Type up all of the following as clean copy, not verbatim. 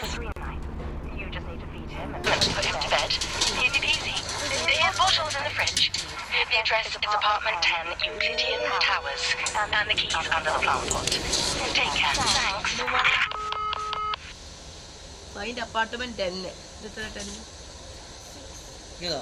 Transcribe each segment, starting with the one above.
You just need to feed him and put him to bed. Easy peasy. His bottle's in the fridge. The address is apartment 10, Euclidean Towers, and the keys under the plant pot. Take care. Thanks. Find apartment 10. എത്ര 10? ഏതാ?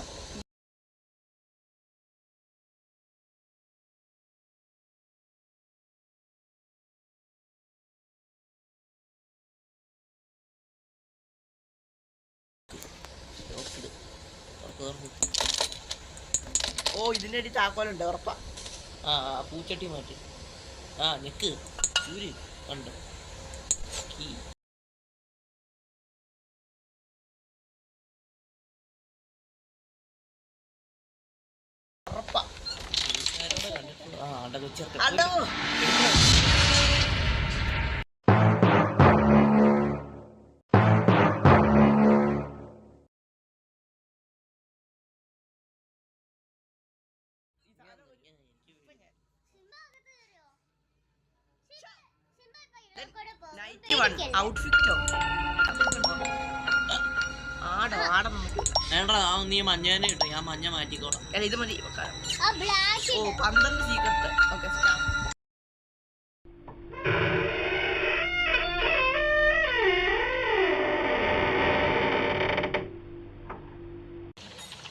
ഓ ഇതിന്റെ അടി താക്കോലുണ്ട് ഉറപ്പാ. ആ പൂച്ചട്ടി മാറ്റി. നിക്ക് ഊര് കണ്ടോ key. ഉറപ്പാ. കണ്ടിട്ട് അതോ ഔട്ട്ഫിറ്റോ ആടോ വേണ്ട നീ മഞ്ഞേനെ ഇട്ടോ, ഞാൻ മഞ്ഞ മാറ്റിക്കോളാം. ഇത് മതി. ഓ 12 സീക്രട്ട്. Okay start.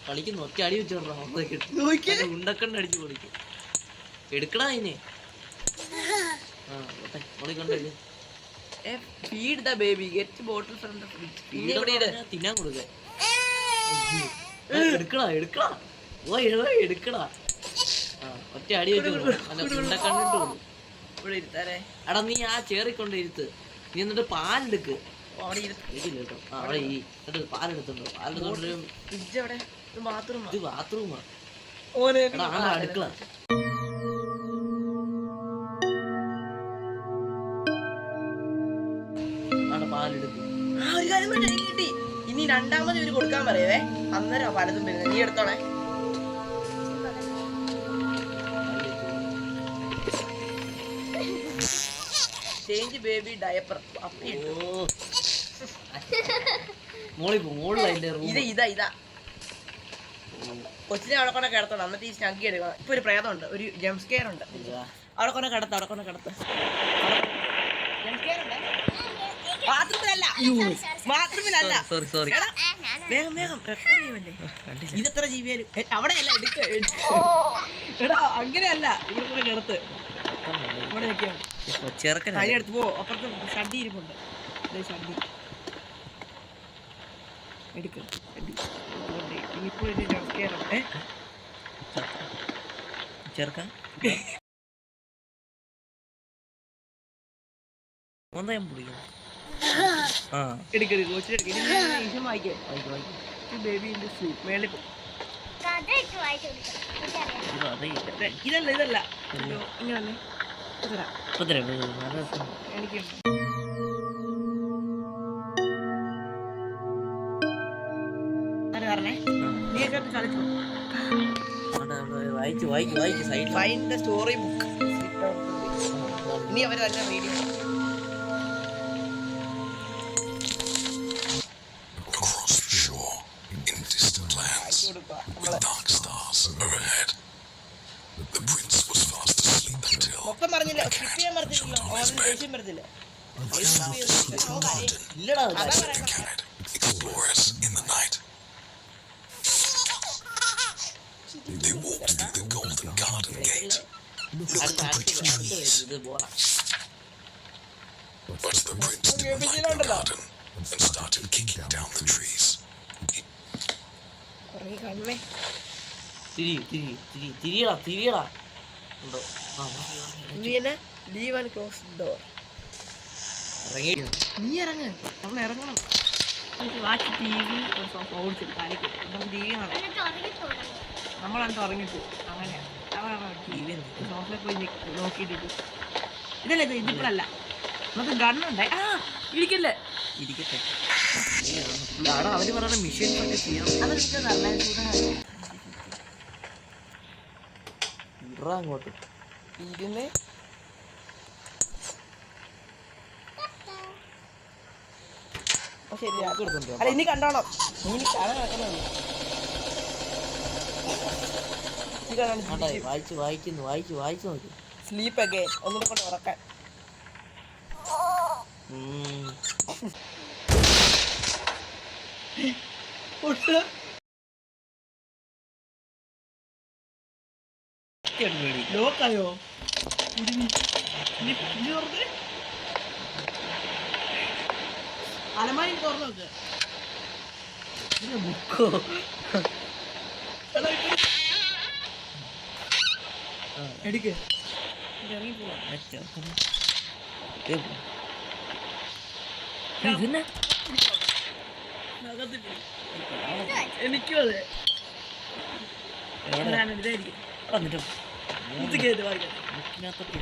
കളിക്കുന്നു ഒറ്റ അടി വെച്ചോടാ. ഉണ്ടക്കണ്ട് അടിച്ചു പൊളിക്കും. എടുക്കടാ അതിനെ. കൊണ്ടല്ലേ feed the baby, get the bottle from the fridge. തിന്നാൻ കൊടുക്ക. എടുക്കടാ ഒറ്റ അടി വെച്ചു. ഉണ്ടക്കണ്ടിട്ട് എടാ നീ ആ ചേറിക്കൊണ്ട് ഇരുത്ത്. നീ എന്നിട്ട് പാലെടുക്ക്. കേട്ടോ അവിടെ എന്നിട്ട് പാലെടുത്തുണ്ടോ? പാലെടുത്തോണ്ട് ഇത് ബാത്റൂമാ. അടുക്കള. ഒരു കാര്യം എനിക്ക് കിട്ടി. ഇനി രണ്ടാമത് ഇവര് കൊടുക്കാൻ പറയവേ, അന്നേരം പലതും വരുന്നത്. നീ എടുത്തോണേ. Change baby diaper. ഇതാ കൊച്ചിനെ അവിടെ കൊണ്ട് കിടത്തണം. എന്നിട്ട് ഈ സ്നഗ്ഗി എടുക്കണം. ഇപ്പൊ ഒരു പ്രേതമുണ്ട്, ഒരു ജംപ് സ്കെയർ ഉണ്ട്. അവിടെ കൊണ്ട് കിടത്ത ബാത്റൂമിലല്ല. സോറി വേഗം ഇതെത്ര ജീവിയാലും അവിടെയല്ല എടാ അങ്ങനെയല്ല. ഇവിടെ കൂടെ കിടത്ത്. ഇവിടെ വെക്കാം. അതിനടുത്ത് പോ. അപ്പുറത്ത് ഷഡ്ഡി ഇരിപ്പുണ്ട്. ഷഡ്ഡി എടുക്ക. ഇനിയിപ്പോ ചെറുക്കാൻ ഇതല്ല ഇങ്ങനെ എനിക്ക് പറഞ്ഞേ. നീയൊക്കെ കളിച്ചു. Find the story book. നീ അവരെ തന്നെ റീഡ് ചെയ്യും. മൊത്തം പറഞ്ഞില്ല. സ്കിപ്പ് ചെയ്യാൻ പറഞ്ഞില്ലല്ലോ. ഓണം ദേഷ്യം വരത്തില്ല. They walked through the golden garden gate, looked at the trees, but the prince didn't like the garden and started kicking down the trees. തിരിയടാ നീ ഇറങ്ങ്. നമ്മൾ ഇറങ്ങണം. വാച്ച് ടി വി ഓടിച്ചിട്ട് കാണിക്കും. നമുക്ക് ടി വി കാണാം. നമ്മളെന്താ ഇറങ്ങിപ്പോ അങ്ങനെ സോഫയിൽ പോയി നോക്കിയിട്ട് ഇതല്ലേ ഇതിപ്പോഴല്ല. നമുക്ക് ഗണ്ണുണ്ടേ. ഇരിക്കല്ലേ ഇരിക്കട്ടെ. അവര് പറയുന്ന മെഷീൻസ് ഒക്കെ ചെയ്യാം. അങ്ങോട്ട് ഇരുന്ന് അപ്പൊ ശരി നമുക്ക് എടുത്തോണ്ട് അല്ല ഇനി കണ്ടോണം ഇനി കാണാൻ നടക്കുന്നത് ആട്ടെ, വായിച്ചു നോക്കി. സ്ലീപ്പ് ഒക്കെ ഒന്നുകൂടെ കൊണ്ട് ഉറക്കാൻ ലോക്കായോ അലമാരി തുറന്നു നോക്ക് ബുക്കോ എടുക്ക് ഇതെന്നാ എനിക്കും അതെ ഇതായിരിക്കും വന്നിട്ട് ഇത് കേട്ട് വായിക്കാം ബുക്കിനകത്തൊക്കെ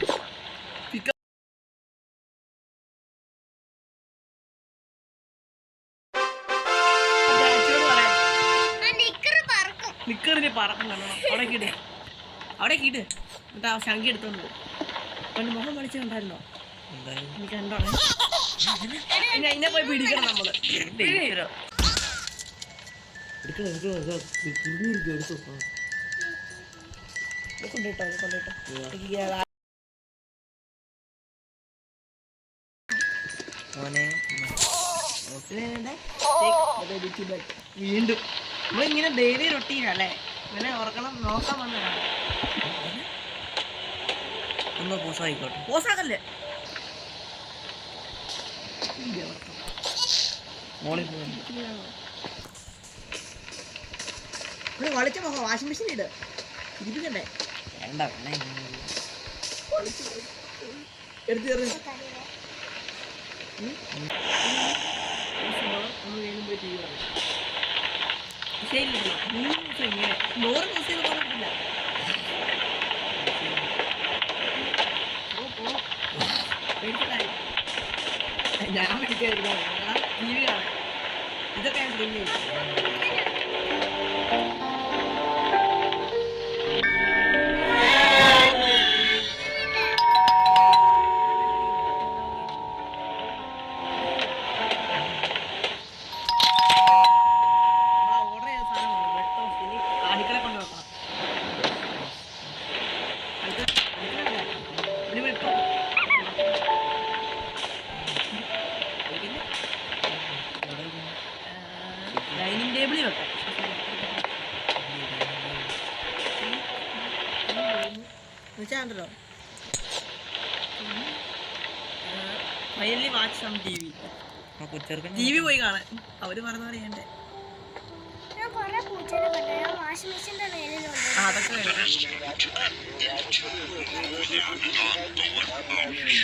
നിക്കറിന് പറക്കും കാണണം അവിടെ കിട് എന്നിട്ട് ആ ശങ്കി എടുത്തോണ്ട് അവൻ്റെ മുഖം വലിച്ചു കണ്ടായിരുന്നോ എനിക്ക് കണ്ടോണേ ഇനി അതിനെ പോയി പിടിക്കണം നമ്മള് കൊണ്ടിട്ടോ വീണ്ടും നമ്മളിങ്ങനെ ഡെയിലി റൊട്ടീനല്ലേ ഇങ്ങനെ ഓർക്കണം നോക്കാൻ വന്നതാണ് ഒന്ന് പോസായിക്കോട്ടെ പോസാക്കല്ലേ മോളിൽ പോയി വളിച്ച മുഖം വാഷിംഗ് മെഷീൻ ഇട് ഇരിപ്പിക്കണ്ടേ വേണ്ട എടുത്ത് കയറി ഞാൻ പിടിക്കാതിരുന്ന ടി വി കാണാൻ ഇതൊക്കെ ഞാൻ സ്ട്രീം ചെയ്യും ഡൈനിങ് ടേബിളിൽ വെക്കാം വെച്ചാണ്ടല്ലോ finally watch some T V T V പോയി കാണാൻ അവര് പറഞ്ഞ പറയണ്ടേ അതൊക്കെ വേണം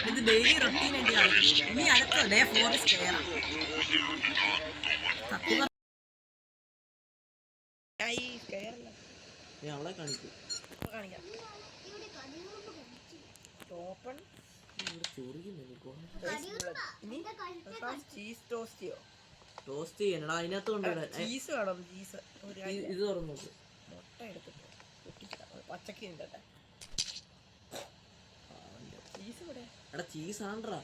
ഇത് ഡെയിലി റൊട്ടീൻ ആയിട്ട് കളിക്കും ഇനി അടുത്ത ഡേ 4 കയറാം അവളെ കാണിക്കും കാണിക്കാം ഓപ്പൺ ചീസ് ടോസ്റ്റിയോ ടോസ്റ്റ് ചെയ്യണടാ അതിനകത്ത് കൊണ്ടുവിടാൻ ചീസ് വേണം ചീസ് ഇത് തുറന്നു നോക്ക് മുട്ട എടുത്തിട്ട് പച്ചക്ക് ഉണ്ടട്ടെ ചീസ് ഇവിടെ എടാ ചീസ് ആണ്ട്രാ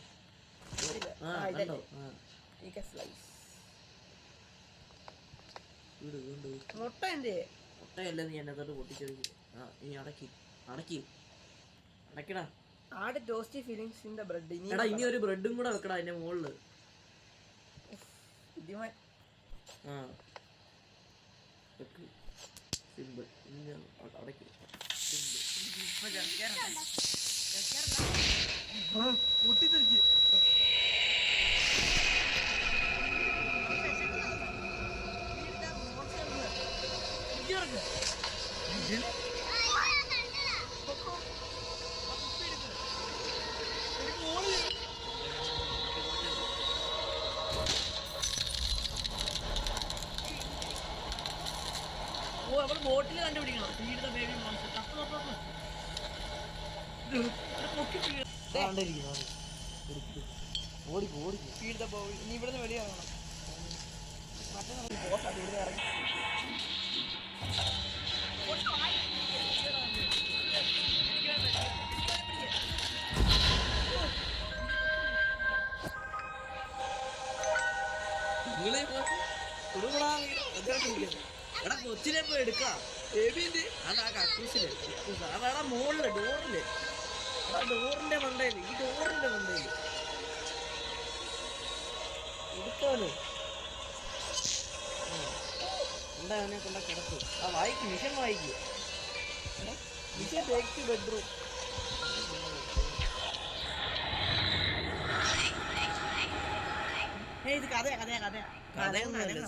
ആ ഇതല്ലേ കണ്ടോ സ്ലൈസ് വീട് മുട്ട എന്തേ മുട്ടയല്ല നീ എന്നത്തോട്ട് പൊട്ടിച്ചെടുക്കും ആ നീ അടക്കടാ add toasty feelings in the bread എടാ ഇനി ഒരു ബ്രെഡും കൂടെ വെക്കടാ അതിന്റെ മുകളില് ബുദ്ധിമാൻ ആ വെക്ക് സിമ്പിൾ ഇനി അടക്കി പൊട്ടിത്തെറിച്ച് ഓ നമ്മൾ ബോട്ടിൽ കണ്ടുപിടിക്കണം ഫീഡ് ദ ബേബി മോൺസ്റ്റർ തപ്പ് ഓടിക്കും ഫീഡ് ദ ബോൾ ഇനി ഇവിടുന്ന് വെളിയിൽ ഇറങ്ങണം മറ്റേ ബോസ് അത് ഇവിടെ ഇറങ്ങി നിങ്ങളെ കൊടുകൂടാ എടാ കൊച്ചിനെ പോയി എടുക്കാം അതാ കക്കൂസില് അതാടാ മുകളില് ഡോറില് ഡോറിന്റെ മണ്ടയില് ഈ ഡോറിന്റെ മണ്ടയില് എടുക്കാലോ എന്താ അവനെ കൊണ്ട കിടക്കും ആ വായിക്കും മിഷൻ വായിക്കും മിഷൻ ടേക്ക് ബെഡ്റൂം ഇത് കഥയൊന്നുമല്ല.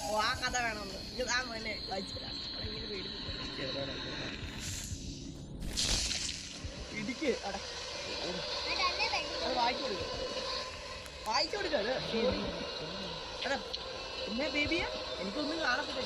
ഓ ആ കഥ വേണമെന്ന് ഇത് ആ മോനെ വായിച്ചിടാം ഇടിക്ക് അത് വായിച്ചു കൊടുക്കുക അത് സ്റ്റോറി അതാ പിന്നെ ബേബിയെ എനിക്കൊന്നും കാണത്തില്ല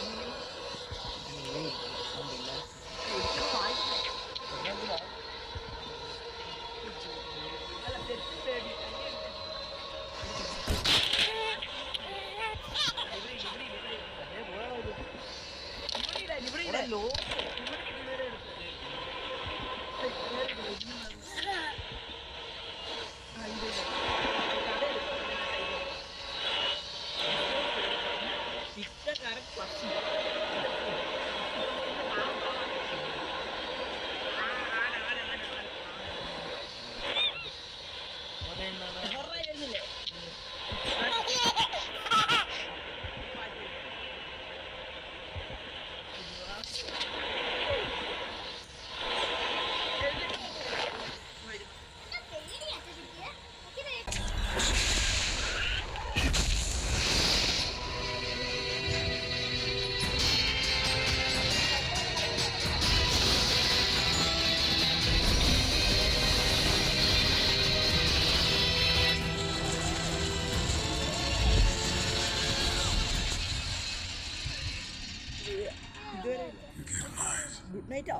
ഗുഡ് നൈറ്റോ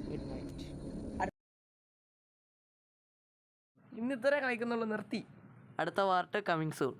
ഗുഡ് നൈറ്റ് ഇന്ന് ഇത്ര കളിക്കുന്നുള്ളൂ നിർത്തി അടുത്ത പാർട്ട് കമ്മിങ് സൂൺ